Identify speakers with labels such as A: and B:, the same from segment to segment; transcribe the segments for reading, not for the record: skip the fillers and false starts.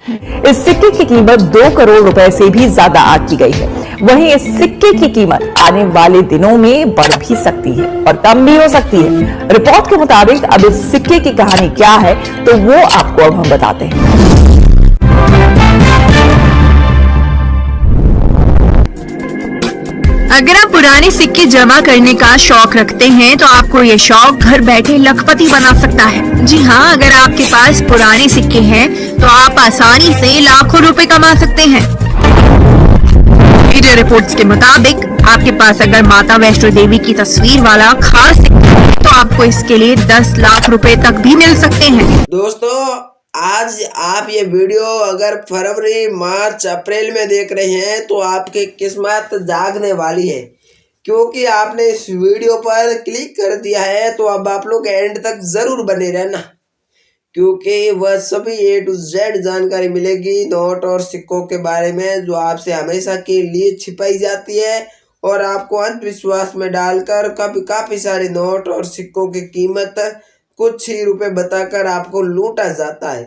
A: इस सिक्के की कीमत 2 करोड़ रुपए से भी ज्यादा आंकी गई है। वहीं इस सिक्के की कीमत आने वाले दिनों में बढ़ भी सकती है और कम भी हो सकती है। रिपोर्ट के मुताबिक अब इस सिक्के की कहानी क्या है, तो वो आपको अब हम बताते हैं।
B: अगर आप पुराने सिक्के जमा करने का शौक रखते हैं तो आपको ये शौक घर बैठे लखपति बना सकता है। जी हाँ, अगर आपके पास पुराने सिक्के हैं तो आप आसानी से लाखों रुपए कमा सकते हैं। मीडिया रिपोर्ट्स के मुताबिक आपके पास अगर माता वैष्णो देवी की तस्वीर वाला खास सिक्का है तो आपको इसके लिए 10 लाख रुपए तक भी मिल सकते हैं।
C: दोस्तों, आज आप ये वीडियो अगर फरवरी, मार्च, अप्रैल में देख रहे हैं तो आपकी किस्मत जागने वाली है, क्योंकि आपने इस वीडियो पर क्लिक कर दिया है। तो अब आप लोग एंड तक जरूर बने रहना, क्योंकि वह सभी A to Z जानकारी मिलेगी नोट और सिक्कों के बारे में, जो आपसे हमेशा के लिए छिपाई जाती है और आपको अंधविश्वास में डालकर काफी सारे नोट और सिक्कों की कीमत कुछ ही रुपए बताकर आपको लूटा जाता है।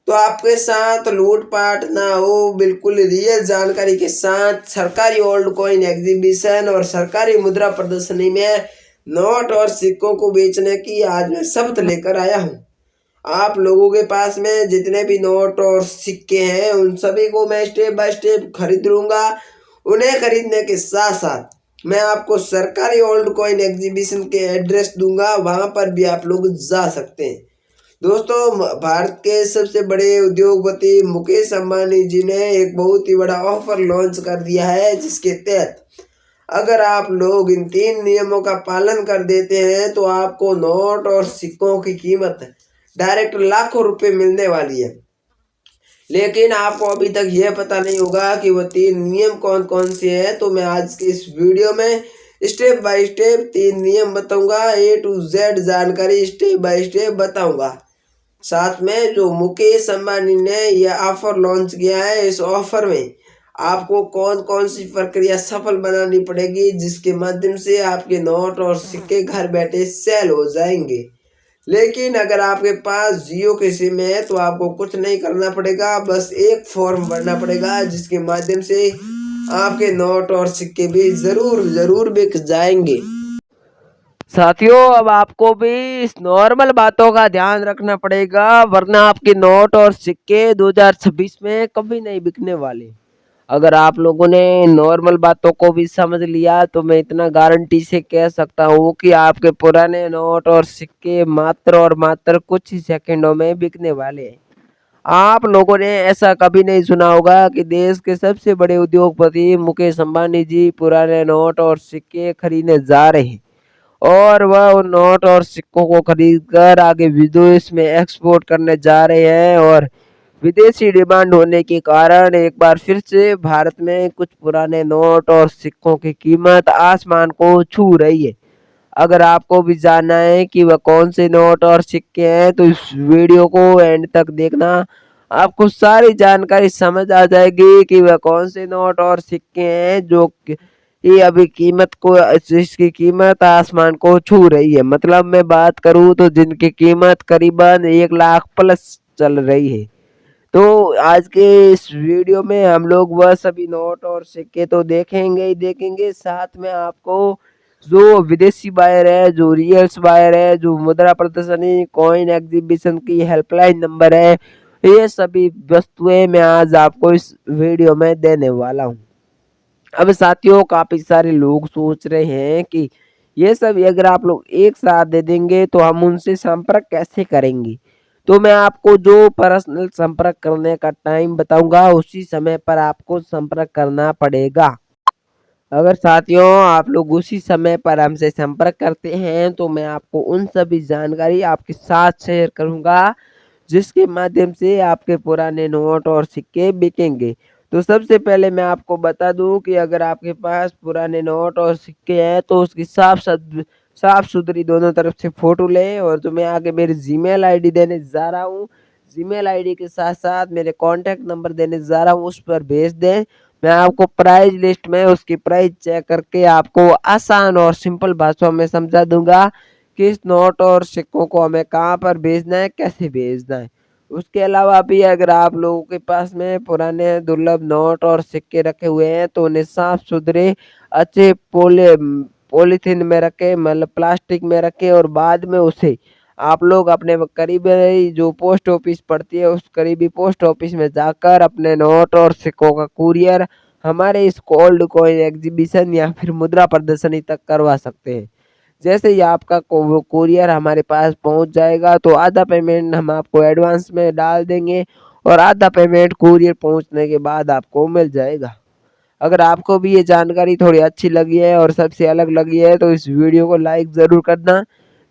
C: तो आपके साथ लूटपाट ना हो, बिल्कुल रियल जानकारी के साथ सरकारी ओल्ड कॉइन एग्जीबिशन और सरकारी मुद्रा प्रदर्शनी में नोट और सिक्कों को बेचने की आज मैं शब्द लेकर आया हूँ। आप लोगों के पास में जितने भी नोट और सिक्के हैं उन सभी को मैं स्टेप बाय स्टेप खरीद लूंगा। उन्हें खरीदने के साथ साथ मैं आपको सरकारी ओल्ड कॉइन एग्जीबिशन के एड्रेस दूंगा, वहां पर भी आप लोग जा सकते हैं। दोस्तों, भारत के सबसे बड़े उद्योगपति मुकेश अंबानी जी ने एक बहुत ही बड़ा ऑफर लॉन्च कर दिया है, जिसके तहत अगर आप लोग इन 3 नियमों का पालन कर देते हैं तो आपको नोट और सिक्कों की कीमत डायरेक्ट लाखों रुपए मिलने वाली है। लेकिन आपको अभी तक यह पता नहीं होगा कि वो 3 नियम कौन कौन से हैं। तो मैं आज की इस वीडियो में स्टेप बाय स्टेप 3 नियम बताऊंगा, A to Z जानकारी स्टेप बाय स्टेप बताऊंगा। साथ में जो मुकेश अंबानी ने यह ऑफर लॉन्च किया है, इस ऑफर में आपको कौन कौन सी प्रक्रिया सफल बनानी पड़ेगी, जिसके माध्यम से आपके नोट और सिक्के घर बैठे सेल हो जाएंगे। लेकिन अगर आपके पास जियो की सिम है तो आपको कुछ नहीं करना पड़ेगा, बस एक फॉर्म भरना पड़ेगा, जिसके माध्यम से आपके नोट और सिक्के भी जरूर बिक जाएंगे। साथियों, अब आपको भी इस नॉर्मल बातों का ध्यान रखना पड़ेगा, वरना आपके नोट और सिक्के 2026 में कभी नहीं बिकने वाले। अगर आप लोगों ने नॉर्मल बातों को भी समझ लिया तो मैं इतना गारंटी से कह सकता हूँ कि आपके पुराने नोट और सिक्के मात्र और मात्र कुछ ही सेकंडों में बिकने वाले हैं। आप लोगों ने ऐसा कभी नहीं सुना होगा कि देश के सबसे बड़े उद्योगपति मुकेश अंबानी जी पुराने नोट और सिक्के खरीदने जा रहे हैं और वह उन नोट और सिक्कों को खरीदकर आगे विदेश में एक्सपोर्ट करने जा रहे हैं। और विदेशी डिमांड होने के कारण एक बार फिर से भारत में कुछ पुराने नोट और सिक्कों की कीमत आसमान को छू रही है। अगर आपको भी जानना है कि वह कौन से नोट और सिक्के हैं तो इस वीडियो को एंड तक देखना, आपको सारी जानकारी समझ आ जाएगी कि वह कौन से नोट और सिक्के हैं जो ये अभी जिसकी कीमत आसमान को छू रही है। मतलब मैं बात करूं तो जिनकी कीमत करीबन 1 लाख प्लस चल रही है। तो आज के इस वीडियो में हम लोग वह सभी नोट और सिक्के तो देखेंगे ही देखेंगे, साथ में आपको जो विदेशी बायर है, जो रियल्स बायर है, जो मुद्रा प्रदर्शनी कॉइन एग्जीबिशन की हेल्पलाइन नंबर है, ये सभी वस्तुएं मैं आज आपको इस वीडियो में देने वाला हूं। अब साथियों, काफी सारे लोग सोच रहे हैं कि ये सब अगर आप लोग एक साथ दे देंगे तो हम उनसे संपर्क कैसे करेंगे। तो मैं आपको जो पर्सनल संपर्क करने का टाइम बताऊंगा उसी समय पर आपको संपर्क करना पड़ेगा। अगर साथियों आप लोग उसी समय पर हमसे संपर्क करते हैं तो मैं आपको उन सभी जानकारी आपके साथ शेयर करूंगा, जिसके माध्यम से आपके पुराने नोट और सिक्के बिकेंगे। तो सबसे पहले मैं आपको बता दूं कि अगर आपके पास पुराने नोट और सिक्के हैं तो उसकी साफ सुथरी दोनों तरफ से फोटो लें और जो मैं आगे मेरी जीमेल आईडी देने जा रहा हूँ, जीमेल आईडी के साथ साथ मेरे कॉन्टैक्ट नंबर देने जा रहा हूँ, उस पर भेज दें। मैं आपको प्राइस लिस्ट में उसकी प्राइस चेक करके आपको आसान और सिंपल भाषा में समझा दूंगा कि इस नोट और सिक्कों को हमें कहाँ पर भेजना है, कैसे भेजना है। उसके अलावा भी अगर आप लोगों के पास में पुराने दुर्लभ नोट और सिक्के रखे हुए हैं तो उन्हें साफ सुथरे अच्छे पॉलीथीन में रखें, मतलब प्लास्टिक में रखें, और बाद में उसे आप लोग अपने करीबी जो पोस्ट ऑफिस पड़ती है उस करीबी पोस्ट ऑफिस में जाकर अपने नोट और सिक्कों का कुरियर हमारे इस गोल्ड कॉइन एग्जीबिशन या फिर मुद्रा प्रदर्शनी तक करवा सकते हैं। जैसे ही आपका कुरियर हमारे पास पहुंच जाएगा तो आधा पेमेंट हम आपको एडवांस में डाल देंगे और आधा पेमेंट कुरियर पहुंचने के बाद आपको मिल जाएगा। अगर आपको भी ये जानकारी थोड़ी अच्छी लगी है और सबसे अलग लगी है तो इस वीडियो को लाइक ज़रूर करना,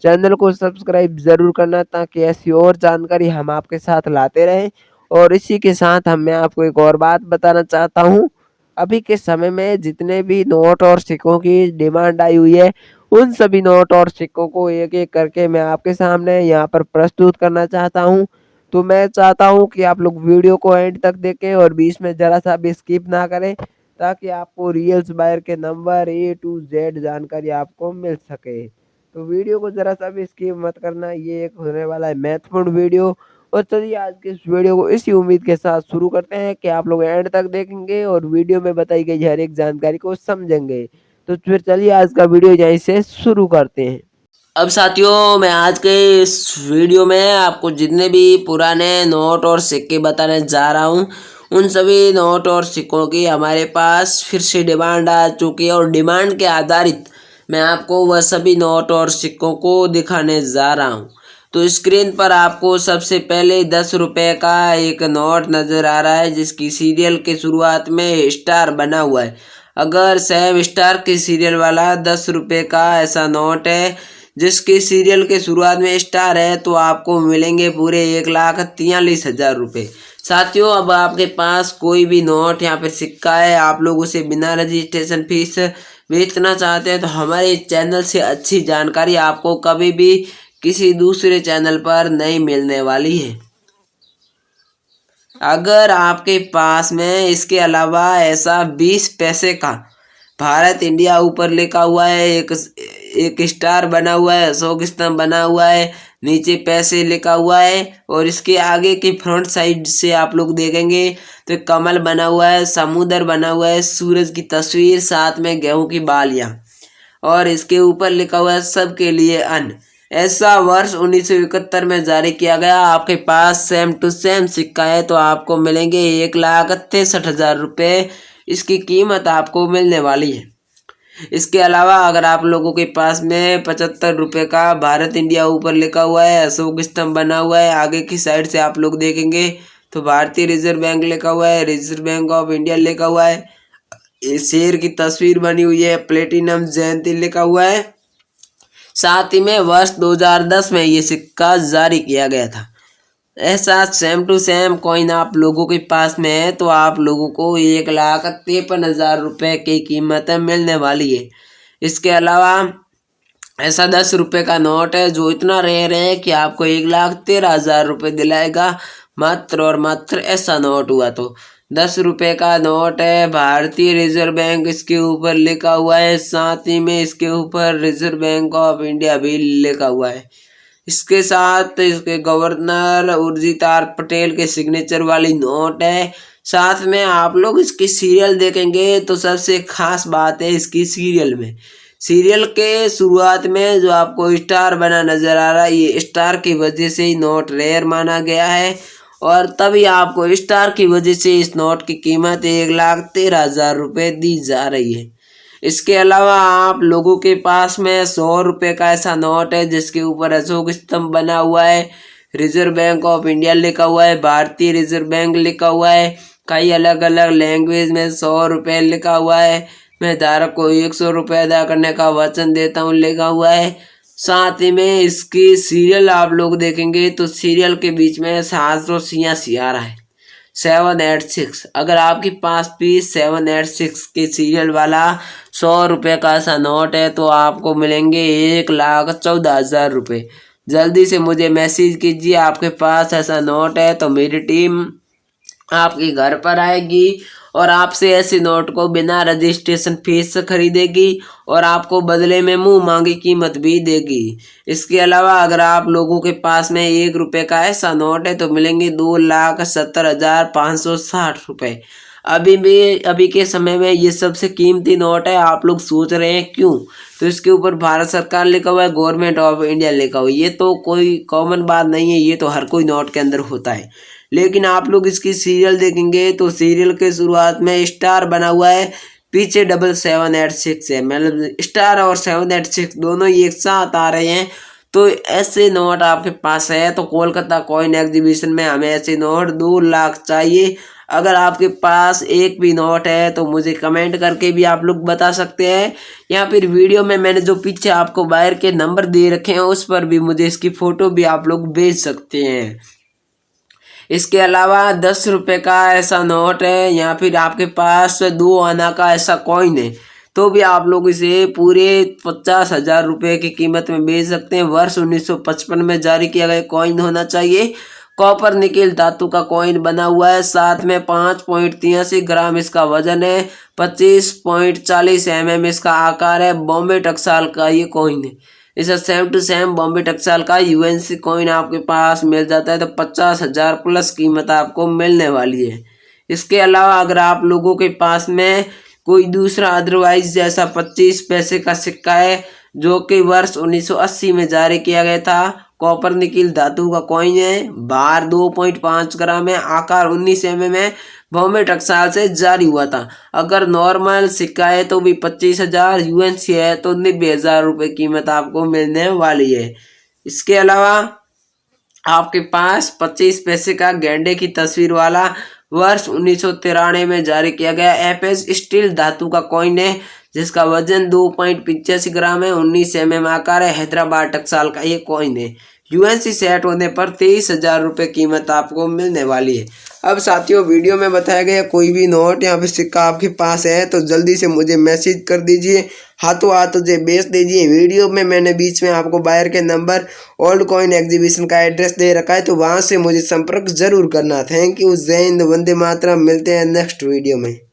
C: चैनल को सब्सक्राइब ज़रूर करना, ताकि ऐसी और जानकारी हम आपके साथ लाते रहें। और इसी के साथ मैं आपको एक और बात बताना चाहता हूँ, अभी के समय में जितने भी नोट और सिक्कों की डिमांड आई हुई है उन सभी नोट और सिक्कों को एक एक करके मैं आपके सामने यहाँ पर प्रस्तुत करना चाहता हूँ। तो मैं चाहता हूँ कि आप लोग वीडियो को एंड तक देखें और बीच में ज़रा सा भी स्किप ना करें, ताकि आपको रियल्स बायर के नंबर A to Z जानकारी आपको मिल सके। तो वीडियो को ज़रा सा भी स्किप मत करना, ये एक होने वाला है महत्वपूर्ण वीडियो। और चलिए आज के इस वीडियो को इसी उम्मीद के साथ शुरू करते हैं कि आप लोग एंड तक देखेंगे और वीडियो में बताई गई हर एक जानकारी को समझेंगे। तो फिर चलिए आज का वीडियो यहीं से शुरू करते हैं। अब साथियों, मैं आज के इस वीडियो में आपको जितने भी पुराने नोट और सिक्के बताने जा रहा हूँ उन सभी नोट और सिक्कों की हमारे पास फिर से डिमांड आ चुकी है और डिमांड के आधारित मैं आपको वह सभी नोट और सिक्कों को दिखाने जा रहा हूँ। तो स्क्रीन पर आपको सबसे पहले 10 रुपये का एक नोट नज़र आ रहा है जिसकी सीरियल के शुरुआत में स्टार बना हुआ है। अगर सेव स्टार के सीरियल वाला 10 रुपये का ऐसा नोट है जिसके सीरियल के शुरुआत में स्टार है तो आपको मिलेंगे पूरे 1,43,000 रुपये। साथियों, अब आपके पास कोई भी नोट या फिर सिक्का है, आप लोग उसे बिना रजिस्ट्रेशन फीस बेचना चाहते हैं तो हमारे चैनल से अच्छी जानकारी आपको कभी भी किसी दूसरे चैनल पर नहीं मिलने वाली है। अगर आपके पास में इसके अलावा ऐसा 20 पैसे का भारत इंडिया ऊपर लिखा हुआ है, एक स्टार बना हुआ है, अशोक स्तंभ बना हुआ है, नीचे पैसे लिखा हुआ है और इसके आगे की फ्रंट साइड से आप लोग देखेंगे तो कमल बना हुआ है, समुद्र बना हुआ है, सूरज की तस्वीर, साथ में गेहूं की बालियां और इसके ऊपर लिखा हुआ है सबके लिए अन्न। ऐसा वर्ष 1971 में जारी किया गया। आपके पास सेम टू सेम सिक्का है तो आपको मिलेंगे 1,63,000 रुपये। इसकी कीमत आपको मिलने वाली है। इसके अलावा अगर आप लोगों के पास में 75 रुपये का भारत इंडिया ऊपर लिखा हुआ है, अशोक स्तंभ बना हुआ है, आगे की साइड से आप लोग देखेंगे तो भारतीय रिजर्व बैंक लिखा हुआ है, रिजर्व बैंक ऑफ इंडिया लिखा हुआ है, शेर की तस्वीर बनी हुई है, प्लेटिनम जयंती लिखा हुआ है, साथ ही में वर्ष 2010 में ये सिक्का जारी किया गया था। ऐसा सेम टू सेम कॉइन आप लोगों के पास में है तो आप लोगों को 1,53,000 रुपये की कीमत मिलने वाली है। इसके अलावा ऐसा 10 रुपये का नोट है जो इतना रेयर है कि आपको 1,13,000 रुपये दिलाएगा मात्र और मात्र ऐसा नोट हुआ तो 10 रुपये का नोट है, भारतीय रिजर्व बैंक इसके ऊपर लिखा हुआ है, साथ ही में इसके ऊपर रिजर्व बैंक ऑफ इंडिया भी लिखा हुआ है। इसके साथ इसके गवर्नर उर्जित आर पटेल के सिग्नेचर वाली नोट है। साथ में आप लोग इसकी सीरियल देखेंगे तो सबसे खास बात है इसकी सीरियल में, सीरियल के शुरुआत में जो आपको स्टार बना नजर आ रहा है, ये स्टार की वजह से ही नोट रेयर माना गया है और तभी आपको स्टार की वजह से इस नोट की कीमत 1,13,000 रुपये दी जा रही है। इसके अलावा आप लोगों के पास में 100 रुपये का ऐसा नोट है जिसके ऊपर अशोक स्तंभ बना हुआ है, रिजर्व बैंक ऑफ इंडिया लिखा हुआ है, भारतीय रिजर्व बैंक लिखा हुआ है, कई अलग अलग लैंग्वेज में 100 रुपये लिखा हुआ है, मैं धारक को 100 रुपये अदा करने का वचन देता हूँ लिखा हुआ है। साथ ही में इसकी सीरियल आप लोग देखेंगे तो सीरियल के बीच में 786 आ रहा है, 786। अगर आपके पास भी 786 के सीरियल वाला 100 रुपये का ऐसा नोट है तो आपको मिलेंगे 1,14,000 रुपये। जल्दी से मुझे मैसेज कीजिए आपके पास ऐसा नोट है तो मेरी टीम आपके घर पर आएगी और आपसे ऐसे नोट को बिना रजिस्ट्रेशन फीस से खरीदेगी और आपको बदले में मुंह मांगी कीमत भी देगी। इसके अलावा अगर आप लोगों के पास में 1 रुपये का ऐसा नोट है तो मिलेंगे 2,70,560 रुपये। अभी के समय में ये सबसे कीमती नोट है। आप लोग सोच रहे हैं क्यों, तो इसके ऊपर भारत सरकार लिखा हुआ है, गवर्नमेंट ऑफ इंडिया लिखा हुआ है। ये तो कोई कॉमन बात नहीं है, ये तो हर कोई नोट के अंदर होता है। लेकिन आप लोग इसकी सीरियल देखेंगे तो सीरियल के शुरुआत में स्टार बना हुआ है, पीछे 7786 है, मतलब स्टार और 786 दोनों ही एक साथ आ रहे हैं। तो ऐसे नोट आपके पास है तो कोलकाता कॉइन एग्जीबिशन में हमें ऐसे नोट 2 लाख चाहिए। अगर आपके पास एक भी नोट है तो मुझे कमेंट करके भी आप लोग बता सकते हैं, या फिर वीडियो में मैंने जो पीछे आपको बाहर के नंबर दे रखे हैं उस पर भी मुझे इसकी फ़ोटो भी आप लोग भेज सकते हैं। इसके अलावा 10 रुपये का ऐसा नोट है या फिर आपके पास 2 आना का ऐसा कॉइन है तो भी आप लोग इसे पूरे 50,000 रुपये की कीमत में बेच सकते हैं। वर्ष 1955 में जारी किया गया कॉइन होना चाहिए। कॉपर निकेल धातु का कॉइन बना हुआ है, साथ में 5.83 ग्राम इसका वजन है, 25.40 mm इसका आकार है। बॉम्बे टकसाल का ये कॉइन है। इसे सेम टू सेम बॉम्बे टकसाल का यूएनसी कॉइन आपके पास मिल जाता है तो 50,000 प्लस कीमत आपको मिलने वाली है। इसके अलावा अगर आप लोगों के पास में कोई दूसरा अदरवाइज जैसा 25 पैसे का सिक्का है जो कि वर्ष 1980 में जारी किया गया था, कॉपर निकिल धातु का कॉइन है, भार 2.5 ग्राम है, आकार 19 mm है, बॉम्बे टकसाल से जारी हुआ था। अगर नॉर्मल सिक्का है तो भी 25,000, यूएनसी है तो 90,000 रुपये कीमत आपको मिलने वाली है। इसके अलावा आपके पास 25 पैसे का गेंडे की तस्वीर वाला वर्ष 1993 में जारी किया गया एफएस स्टील धातु का कॉइन है जिसका वजन 2.85 ग्राम है, 19 mm आकार है, हैदराबाद टकसाल का ये कॉइन है। यूएनसी सेट होने पर 23,000 रुपये कीमत आपको मिलने वाली है। अब साथियों, वीडियो में बताया गया कोई भी नोट या फिर सिक्का आपके पास है तो जल्दी से मुझे मैसेज कर दीजिए, हाथों हाथ मुझे बेच दीजिए। वीडियो में मैंने बीच में आपको बायर के नंबर, ओल्ड कॉइन एग्जीबिशन का एड्रेस दे रखा है तो वहाँ से मुझे संपर्क जरूर करना। Thank you. जय हिंद, वंदे मातरम। मिलते हैं नेक्स्ट वीडियो में।